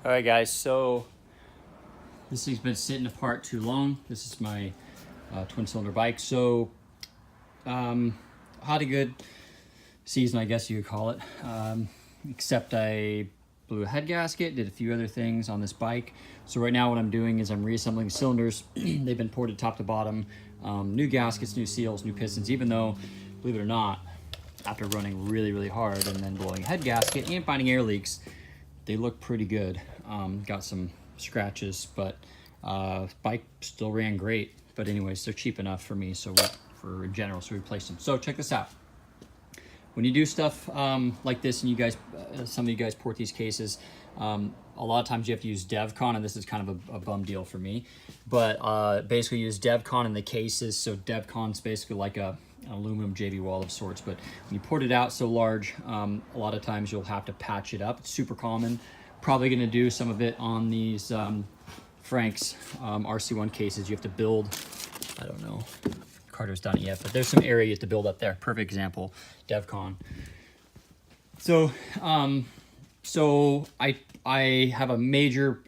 All right, guys, so this thing's been sitting apart too long. This is my twin cylinder bike. So had a good season, I guess you could call it, except I blew a head gasket, did a few other things on this bike. So right now what I'm doing is I'm reassembling cylinders. They've been ported top to bottom, new gaskets, new seals, new pistons, even though, believe it or not, after running really, really hard and then blowing a head gasket and finding air leaks, they look pretty good. Got some scratches, but bike still ran great. But anyways, they're cheap enough for me, so for in general, so we replaced them. So check this out. When you do stuff like this, and you guys, some of you guys port these cases, a lot of times you have to use DevCon, and this is kind of a bum deal for me. But basically use DevCon in the cases. So DevCon's basically like an aluminum JV wall of sorts. But when you port it out so large, a lot of times you'll have to patch it up. It's super common. Probably going to do some of it on these Frank's RC1 cases. You have to build, I don't know, Carter's done it yet, but there's some area you have to build up there. Perfect example, DevCon. So, I have a major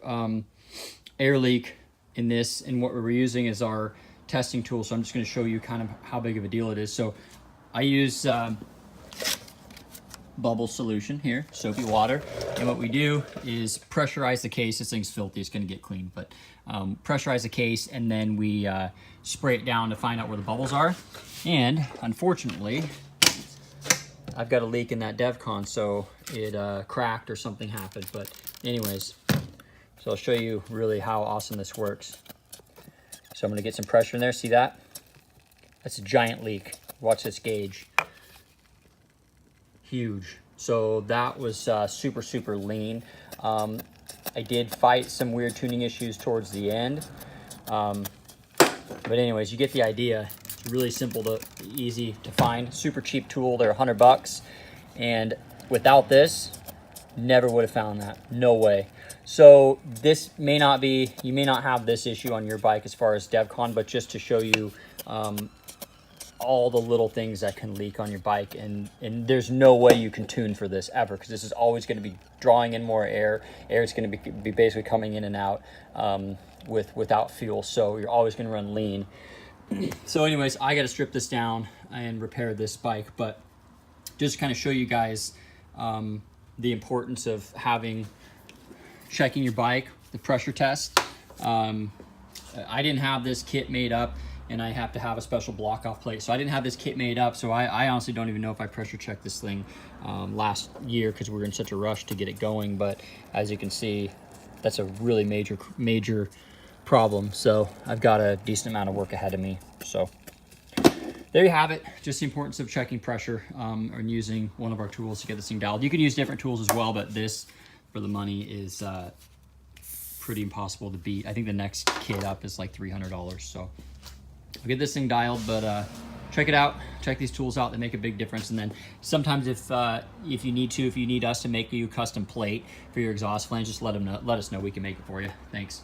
air leak in this, and what we're using is our testing tool. So I'm just going to show you kind of how big of a deal it is. So I use bubble solution here, soapy water, and what we do is pressurize the case. This thing's filthy, it's going to get clean, but pressurize the case, and then we spray it down to find out where the bubbles are. And unfortunately, I've got a leak in that DevCon, so it cracked or something happened. But anyways, so I'll show you really how awesome this works. So I'm going to get some pressure in there. See that? That's a giant leak. Watch this gauge. Huge. So that was super, super lean. I did fight some weird tuning issues towards the end. But anyways, you get the idea. It's really simple to, easy to find. Super cheap tool. They're $100. And without this, never would have found that. No way. So this may not be, you may not have this issue on your bike as far as DevCon, but just to show you all the little things that can leak on your bike, and there's no way you can tune for this ever, because this is always going to be drawing in more air. Air is going to be basically coming in and out without fuel, so you're always going to run lean. So anyways, I got to strip this down and repair this bike, but just kind of show you guys the importance of checking your bike, the pressure test. I didn't have this kit made up, and I have to have a special block off plate. So I didn't have this kit made up, so I honestly don't even know if I pressure checked this thing last year, because we were in such a rush to get it going. But as you can see, that's a really major problem. So I've got a decent amount of work ahead of me. So there you have it. Just the importance of checking pressure and using one of our tools to get this thing dialed. You can use different tools as well, but this, for the money, is pretty impossible to beat. I think the next kit up is like $300. So I'll get this thing dialed, but check it out. Check these tools out. They make a big difference. And then sometimes if you need us to make you a custom plate for your exhaust flange, just let us know. We can make it for you. Thanks.